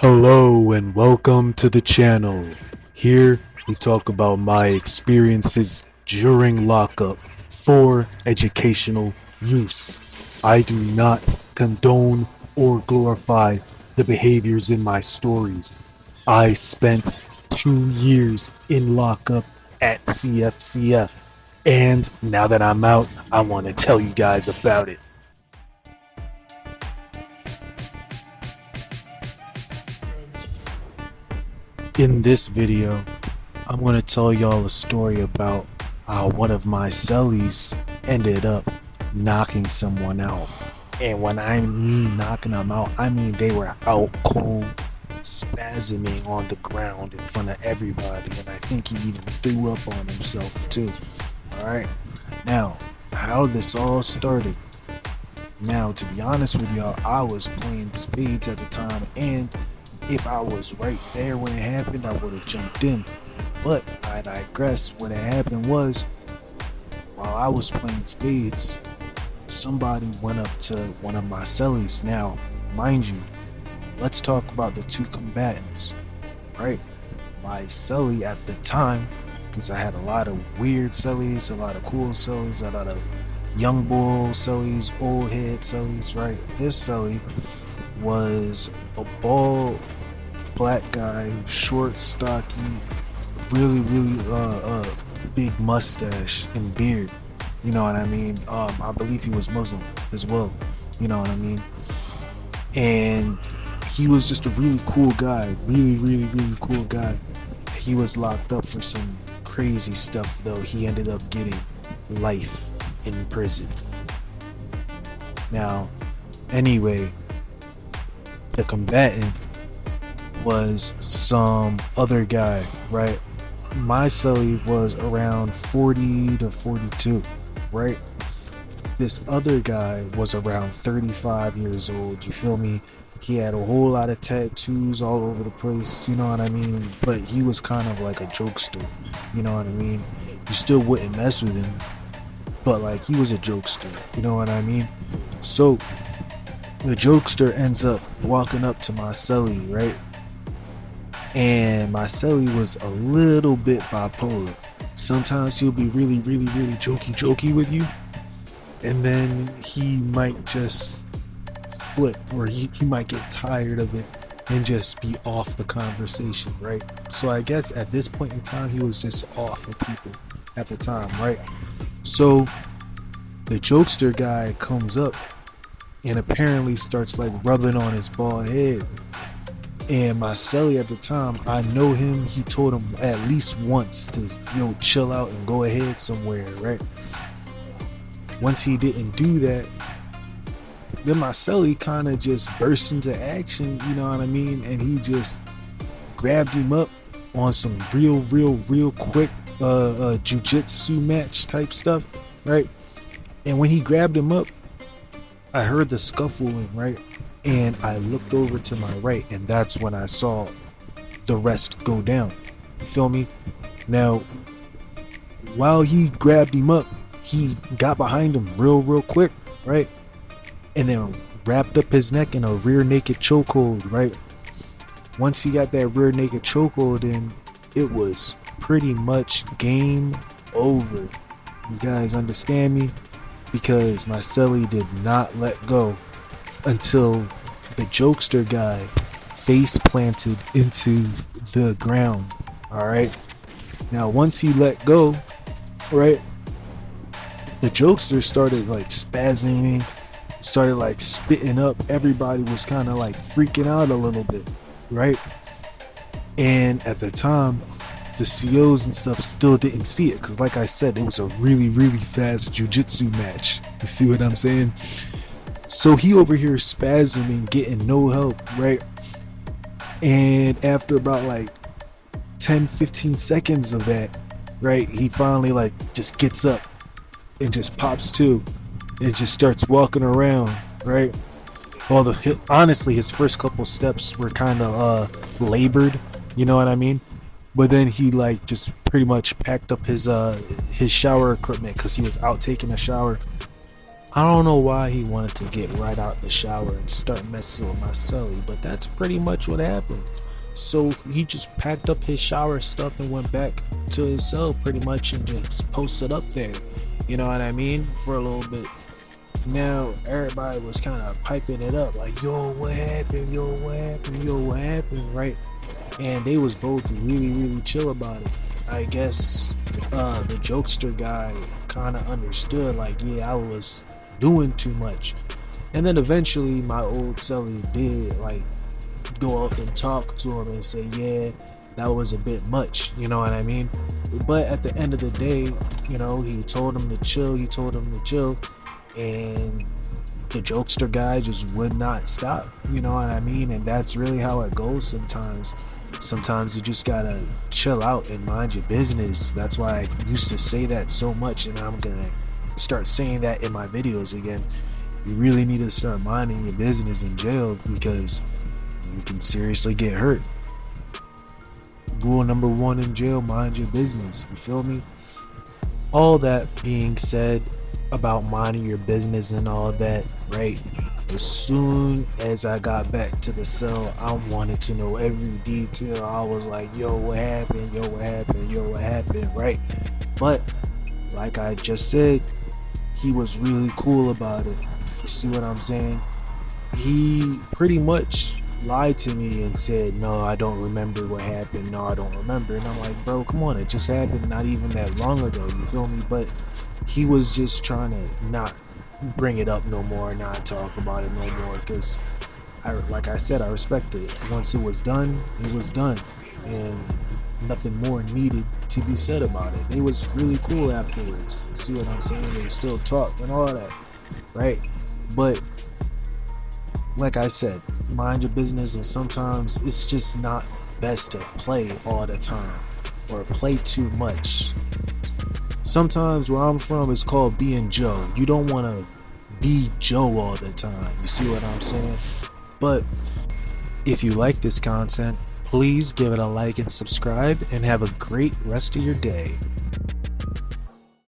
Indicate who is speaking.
Speaker 1: Hello and welcome to the channel. Here we talk about my experiences during lockup for educational use. I do not condone or glorify the behaviors in my stories. I spent 2 years in lockup at CFCF, and now that I'm out, I want to tell you guys about it. In this video, I'm going to tell y'all a story about how one of my cellies ended up knocking someone out. And when I mean knocking them out, I mean they were out cold, spasming on the ground in front of everybody. And I think he even threw up on himself too. Alright, now, how this all started. Now, to be honest with y'all, I was playing spades at the time, and if I was right there when it happened, I would have jumped in. But I digress. What had happened was, while I was playing spades, somebody went up to one of my cellies. Now, mind you, let's talk about the two combatants, right? My celly at the time, because I had a lot of weird cellies, a lot of cool cellies, a lot of young bull cellies, old head cellies, right? This celly was a bald black guy, short, stocky, really big mustache and beard. You know what I mean? I believe he was Muslim as well. You know what I mean? And he was just a really cool guy, really cool guy. He was locked up for some crazy stuff though. He ended up getting life in prison. Now, anyway, the combatant was some other guy, right? My celly was around 40 to 42, right? This other guy was around 35 years old, you feel me? He had a whole lot of tattoos all over the place, you know what I mean? But he was kind of like a jokester, you know what I mean? You still wouldn't mess with him, but like he was a jokester, you know what I mean? So the jokester ends up walking up to my celly, right? And my celly was a little bit bipolar. Sometimes he'll be really jokey with you, and then he might just flip, or he might get tired of it and just be off the conversation, right? So I guess at this point in time, he was just off of people at the time, right? So the jokester guy comes up and apparently starts like rubbing on his bald head. And my celly at the time, I know him, he told him at least once to chill out and go ahead somewhere, right? Once he didn't do that, then my celly kind of just burst into action, you know what I mean? And he just grabbed him up on some real quick jiu-jitsu match type stuff, right? And when he grabbed him up, I heard the scuffling, right? And I looked over to my right, and that's when I saw the rest go down. You feel me? Now, while he grabbed him up, he got behind him real quick, right? And then wrapped up his neck in a rear naked chokehold, right? Once he got that rear naked chokehold in, it was pretty much game over. You guys understand me? Because my celly did not let go until the jokester guy face planted into the ground. Alright, now once he let go, right, the jokester started like spazzing, started like spitting up. Everybody was kind of like freaking out a little bit, right? And at the time, the COs and stuff still didn't see it, because like I said, it was a really fast jiu-jitsu match. You see what I'm saying? So he over here spasming, getting no help, right? And after about like 10-15 seconds of that, right, he finally like just gets up and just pops to and just starts walking around, right? Well, honestly, his first couple steps were kind of labored, you know what I mean? But then he like just pretty much packed up his shower equipment, because he was out taking a shower. I don't know why he wanted to get right out the shower and start messing with my celly, but that's pretty much what happened. So he just packed up his shower stuff and went back to his cell pretty much and just posted up there. You know what I mean? For a little bit. Now everybody was kind of piping it up like, yo, what happened? Yo, what happened? Yo, what happened? Right? And they was both really chill about it. I guess the jokester guy kind of understood, like, yeah, I was doing too much. And then eventually my old Celly did like go up and talk to him and say, yeah, that was a bit much, you know what I mean? But at the end of the day, you know, he told him to chill, and the jokester guy just would not stop, you know what I mean? And that's really how it goes sometimes. Sometimes you just gotta chill out and mind your business. That's why I used to say that so much, and I'm gonna start saying that in my videos again. You really need to start minding your business in jail, because you can seriously get hurt. Rule number one in jail: mind your business. You feel me? All that being said about minding your business and all that, right? As soon as I got back to the cell, I wanted to know every detail. I was like, yo, what happened? Yo, what happened? Yo, what happened? Right? But like I just said, he was really cool about it. You see what I'm saying? He pretty much lied to me and said, no, I don't remember what happened. No, I don't remember. And I'm like, bro, come on. It just happened not even that long ago. You feel me? But he was just trying to not bring it up no more, not talk about it no more, because like I said, I respected it. Once it was done, and nothing more needed to be said about it. They was really cool afterwards. See what I'm saying? They still talked and all that, right? But like I said, mind your business, and sometimes it's just not best to play all the time or play too much. Sometimes where I'm from, it's called being Joe. You don't want to be Joe all the time. You see what I'm saying? But if you like this content, please give it a like and subscribe, and have a great rest of your day.